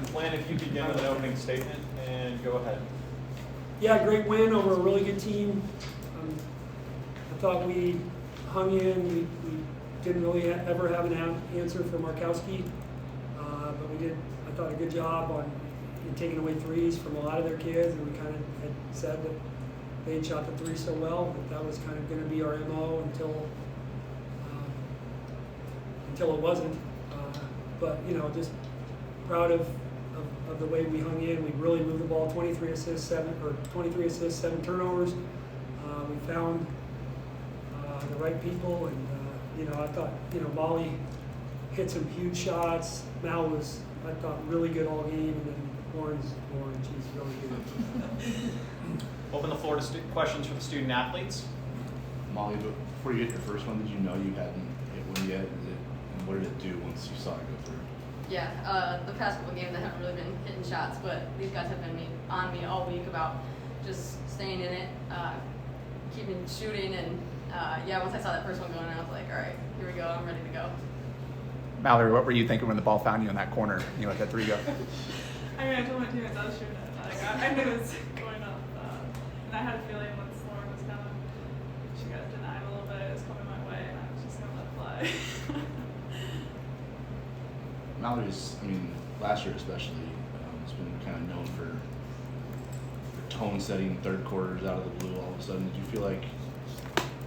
Flan, if you could give an opening statement and go ahead. Yeah, great win over a really good team. I thought we hung in. We didn't really ever have an answer for Markowski, but we did, I thought, a good job on taking away threes from a lot of their kids, and we kind of had said that they had shot the three so well that was kind of going to be our MO until it wasn't. But just proud of the way we hung in. We really moved the ball. 23 assists, 7 turnovers. We found the right people, and I thought Molly hit some huge shots. Mal was, I thought, really good all game, and then Lauren, she's really good. Open the floor to questions for the student athletes. Molly, before you hit your first one, did you know you hadn't hit one yet? And what did it do once you saw it go through? Yeah, the past couple games I haven't really been hitting shots, but these guys have been on me all week about just staying in it, keeping shooting, and once I saw that first one going, I was like, all right, here we go, I'm ready to go. Mallory, what were you thinking when the ball found you in that corner? You let that three go? I mean, I told my teammates I was shooting it. I knew it was going up, and I had a feeling once Lauren was kind of, she got denied a little bit, it was coming my way, and I was just gonna let it fly. Mallory's, last year especially, has been kind of known for tone-setting third quarters out of the blue all of a sudden. Did you feel like,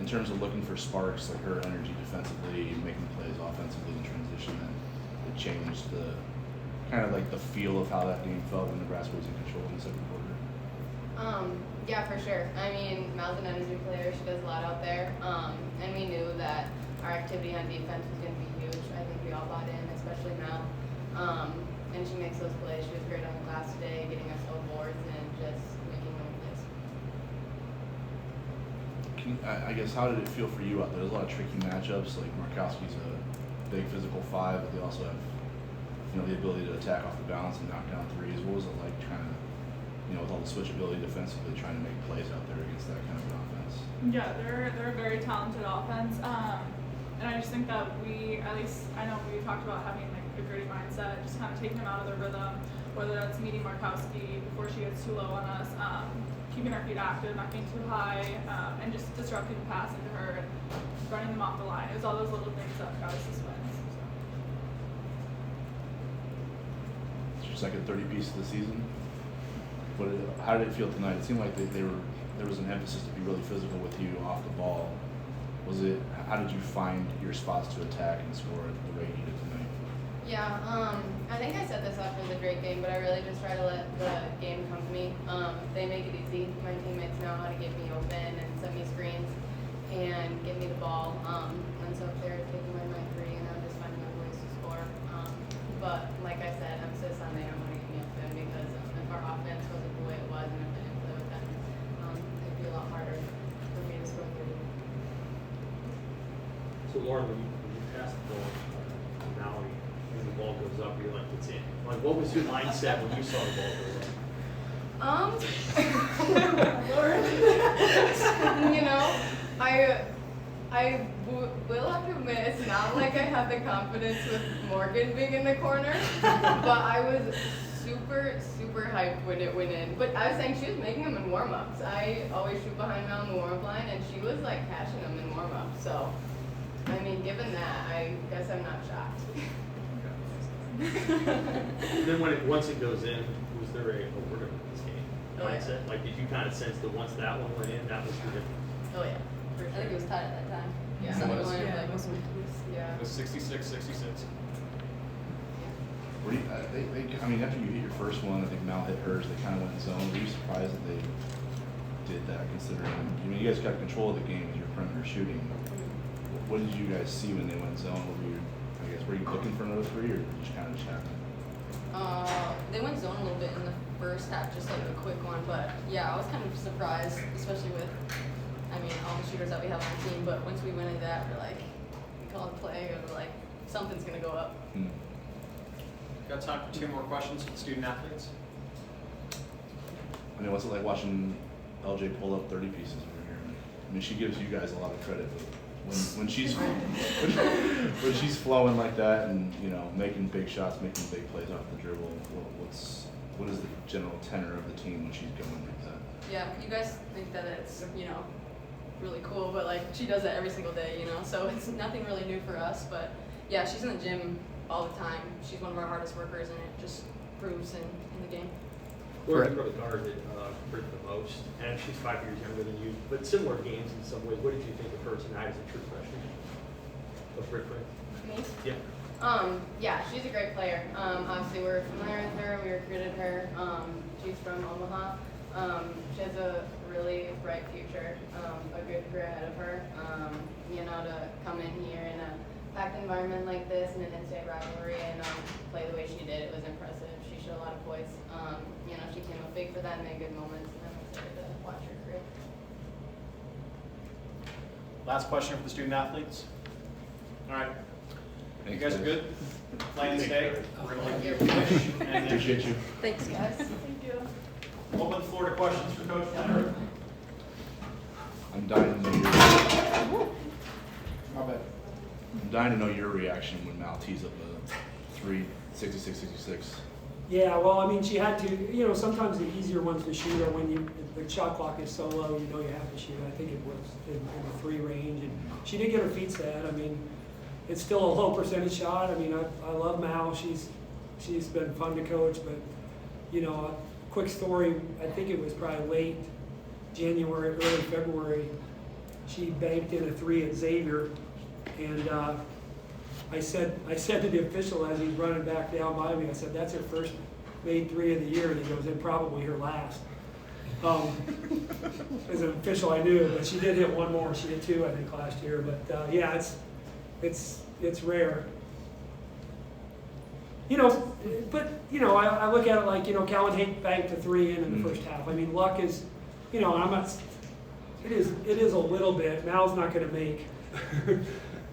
in terms of looking for sparks, like her energy defensively, making plays offensively in transition, that it changed the kind of like the feel of how that game felt when Nebraska was in control in the second quarter? Yeah, for sure. Mal's an energy player. She does a lot out there, and we knew that our activity on defense was going to be huge. I think we all bought in, especially Mal. And she makes those plays. She was great on the glass today, getting us all boards and just making winning plays. I guess, how did it feel for you out there? There's a lot of tricky matchups. Like Markowski's a big physical 5, but they also have the ability to attack off the balance and knock down threes. What was it like trying to, with all the switchability defensively, trying to make plays out there against that kind of an offense? Yeah, they're a very talented offense, and I just think that at least I know we talked about having like a gritty mindset, just kind of taking them out of their rhythm, whether that's meeting Markowski before she gets too low on us, keeping our feet active, not getting too high, and just disrupting the pass into her and running them off the line. It was all those little things that got us this win. It's your second 30-piece of the season. How did it feel tonight? It seemed like there was an emphasis to be really physical with you off the ball. How did you find your spots to attack and score the way you did tonight? Yeah, I think I said this after the Drake game, but I really just try to let the game come to me. They make it easy. My teammates know how to get me open and send me screens and get me the ball. And so if they're taking away my three, and I'm just finding my ways to score. But like I said, emphasis on they don't want to get me open, because if our offense wasn't the way it was and if I didn't play with them, it'd be a lot harder for me to score 30. So Lauren, when you pass the ball to Mallory and the ball goes up, you're like, it's in. Like, what was your mindset when you saw the ball go up? I will have to admit, it's not like I have the confidence with Morgan being in the corner, but I was super, super hyped when it went in. But I was saying she was making them in warm-ups. I always shoot behind Mel in the warm-up line, and she was like catching them in warm-ups. So, given that, I guess I'm not shocked. And then once it goes in, was there we're gonna win this game mindset? Like, did you kind of sense that once that one went in, that was the difference? Oh yeah, for sure. I think it was tied at that time. Yeah. Something It was. like that. It was 66-66. After you hit your first one, I think Mal hit hers, they kind of went zone. Were you surprised that they did that, considering, you guys got control of the game with your perimeter shooting? What did you guys see when they went zone? Were you looking for another three, or just kind of happened? They went zone a little bit in the first half, just like a quick one. But yeah, I was kind of surprised, especially with, all the shooters that we have on the team. But once we went into that, we're like, we call it play, and we're like, something's gonna go up. Got time for 2 more questions for the student athletes. What's it like watching LJ pull up 30 pieces over here? She gives you guys a lot of credit, but when she's when she's flowing like that and making big shots, making big plays off the dribble, what is the general tenor of the team when she's going like that? Yeah, you guys think that it's really cool, but like she does that every single day, so it's nothing really new for us. But yeah, she's in the gym all the time. She's one of our hardest workers, and it just proves in the game. Where's the guard that hurt the most? And she's 5 years younger than you, but similar games in some ways. What did you think of her tonight as a true freshman? Of Brick? Me? Yeah. Yeah, she's a great player. Obviously, we're familiar with her. We recruited her. She's from Omaha. She has a really bright future, a good career ahead of her. To come in here in a packed environment like this in an in-state rivalry and play the way she did, it was impressive. She showed a lot of poise. She came up big for that and made good moments, and I'm excited to watch her career. Last question for the student athletes. All right. Thanks, You guys are good? Plan to stay? We're going to let you finish. And then Appreciate you. Thanks, guys. Thank you. open the floor to questions for Coach Flanery. I'm dying to know your. My bad. I'm dying to know your reaction when Mal tees up a 3, 66. Yeah, well, I mean, she had to, sometimes the easier ones to shoot are when the shot clock is so low, you have to shoot. I think it was in the 3 range, and she did get her feet set. I mean, it's still a low percentage shot. I mean, I love Mal. She's been fun to coach, but, a quick story, I think it was probably late January, early February, she banked in a 3 at Xavier, and I said to the official as he's running back down by me, I said, that's her first made 3 of the year, and he goes, and probably her last. As an official, I knew, but she did hit 1 more. She hit 2, I think, last year. But yeah, it's rare. I look at it like, Callan Hake banked a 3 in the first half. I mean, luck is, and I'm not. It is a little bit. Mal's not going to make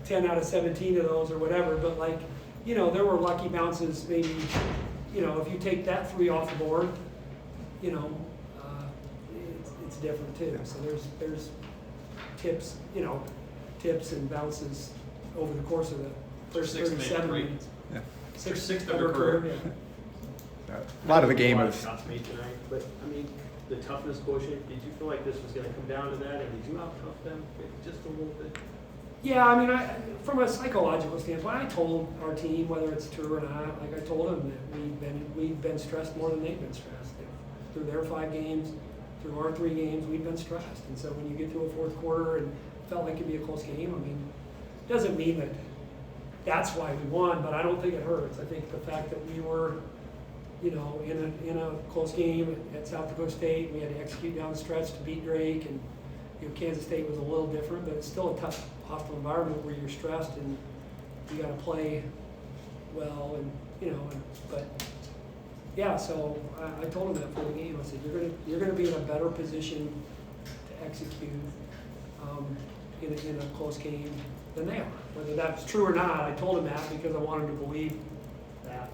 10 out of 17 of those or whatever, but there were lucky bounces. Maybe, if you take that 3 off the board, it's different too. So there's tips, tips and bounces over the course of the first 37 minutes. Yeah. Sixth of her career. A lot of the game was. Shots made tonight, but I mean, the toughness quotient. Did you feel like this was going to come down to that, and did you out-tough them just a little bit? Yeah, I mean, from a psychological standpoint, I told our team, whether it's true or not, I told them that we've been stressed more than they've been stressed. Through their 5 games, through our 3 games, we've been stressed. And so when you get to a 4th quarter and felt like it'd be a close game, I mean, it doesn't mean that that's why we won, but I don't think it hurts. I think the fact that we were, in a close game at South Dakota State, we had to execute down the stretch to beat Drake, and Kansas State was a little different, but it's still a tough, hostile environment where you're stressed and you got to play well, but yeah. So I told them that for the game. I said, you're gonna be in a better position to execute in a close game than they are. Whether that's true or not, I told them that because I wanted to believe that.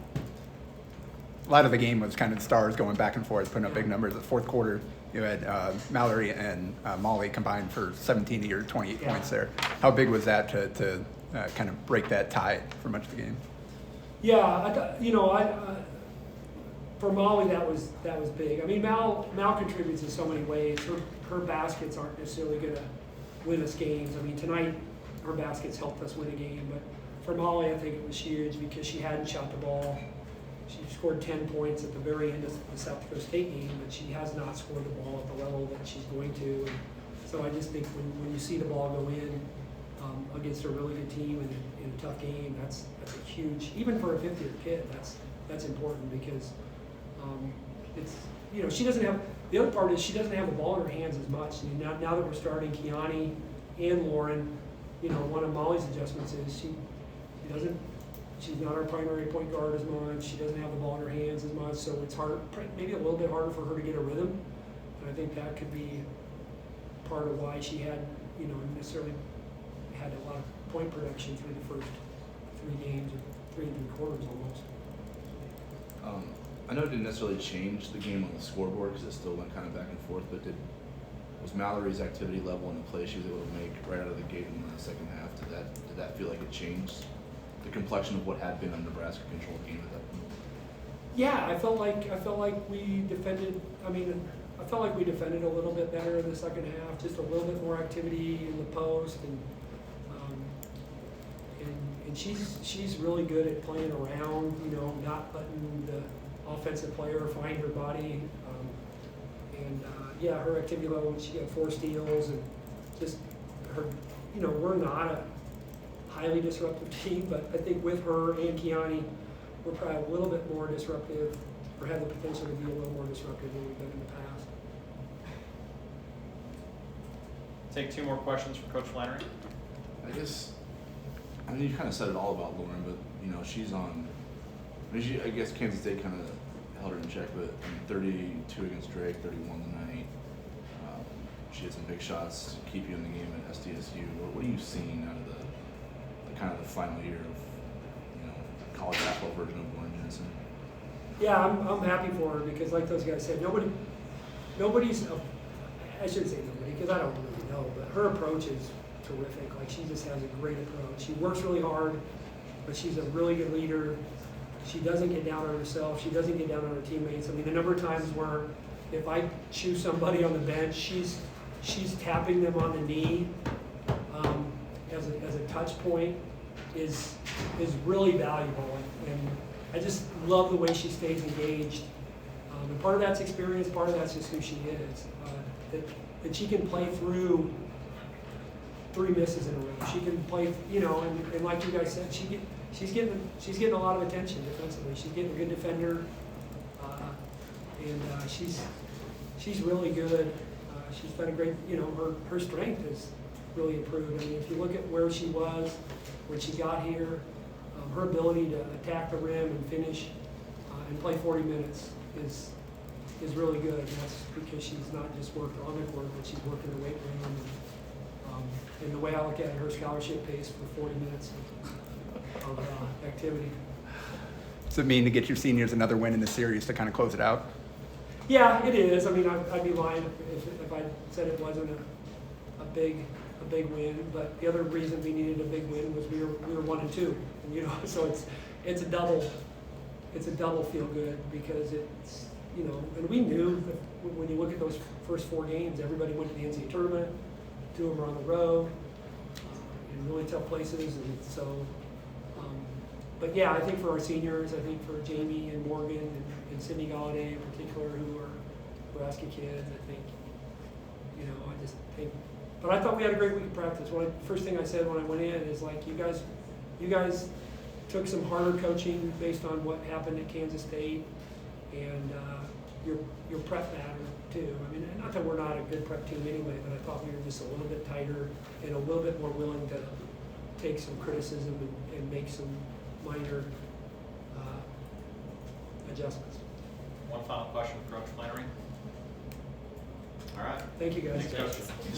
A lot of the game was kind of stars going back and forth, putting up big numbers. The 4th quarter, you had Mallory and Molly combined for 17 of your 28 points there. How big was that to kind of break that tie for much of the game? Yeah, for Molly that was big. I mean, Mal contributes in so many ways. Her baskets aren't necessarily going to win us games. I mean, tonight her baskets helped us win a game, but for Molly, I think it was huge because she hadn't shot the ball. She scored 10 points at the very end of the South Dakota State game, but she has not scored the ball at the level that she's going to. And so I just think when you see the ball go in against a really good team in a tough game, that's a huge, even for a 5th-year kid, that's important because it's, she doesn't have, the other part is she doesn't have the ball in her hands as much. I mean, now that we're starting Kiani and Lauren, one of Molly's adjustments is she's not our primary point guard as much. She doesn't have the ball in her hands as much, so it's hard, maybe a little bit harder for her to get a rhythm. And I think that could be part of why she had, necessarily had a lot of point production through the first 3 games, or 3 3/4 almost. I know it didn't necessarily change the game on the scoreboard because it still went kind of back and forth, but was Mallory's activity level and the play she was able to make right out of the gate in the second half, did that feel like it changed the complexion of what had been a Nebraska controlled game at that point? Yeah, I felt like we defended. I felt like we defended a little bit better in the second half. Just a little bit more activity in the post, and she's really good at playing around. You know, not letting the offensive player find her body. Yeah, her activity level. She had 4 steals, and just her. You know, we're not a highly disruptive team, but I think with her and Kiani, we're probably a little bit more disruptive, or have the potential to be a little more disruptive than we've been in the past. Take 2 more questions from Coach Flanery. I mean, you kind of said it all about Lauren, but you know, she's on. I guess Kansas State kind of held her in check, but 32 against Drake, 31 tonight. She had some big shots to keep you in the game at SDSU. What are you seeing out of the kind of the final year of college basketball version of Lauren Jensen? Yeah, I'm happy for her because, like those guys said, nobody's. I shouldn't say nobody because I don't really know, but her approach is terrific. Like, she just has a great approach. She works really hard, but she's a really good leader. She doesn't get down on herself. She doesn't get down on her teammates. I mean, the number of times where if I choose somebody on the bench, she's tapping them on the knee as a touch point is really valuable. And I just love the way she stays engaged. And part of that's experience, part of that's just who she is. That she can play through 3 misses in a row. She can play, and like you guys said, she's getting a lot of attention defensively. She's getting a good defender, and she's really good. She's done a great, her strength has really improved. I mean, if you look at where she was when she got here, her ability to attack the rim and finish and play 40 minutes is really good. And that's because she's not just worked on the court, but she's worked in the weight room. And the way I look at it, her scholarship pays for 40 minutes of activity. Does it mean to get your seniors another win in the series to kind of close it out? Yeah, it is. I mean, I'd be lying if I said it wasn't a big win. But the other reason we needed a big win was we were 1 and 2, and, so it's a double feel good because it's and we knew that when you look at those first 4 games, everybody went to the NCAA tournament. 2 of them are on the road in really tough places, and so. But yeah, I think for our seniors, I think for Jamie and Morgan and Sydney Galladay in particular, who are Nebraska kids, I think, I just think. But I thought we had a great week of practice. First thing I said when I went in is like, you guys took some harder coaching based on what happened at Kansas State, and your prep mattered too. I mean, not that we're not a good prep team anyway, but I thought we were just a little bit tighter and a little bit more willing to take some criticism and make some minor adjustments. One final question for Coach Flanery. All right. Thank you, guys. Thanks, Coach.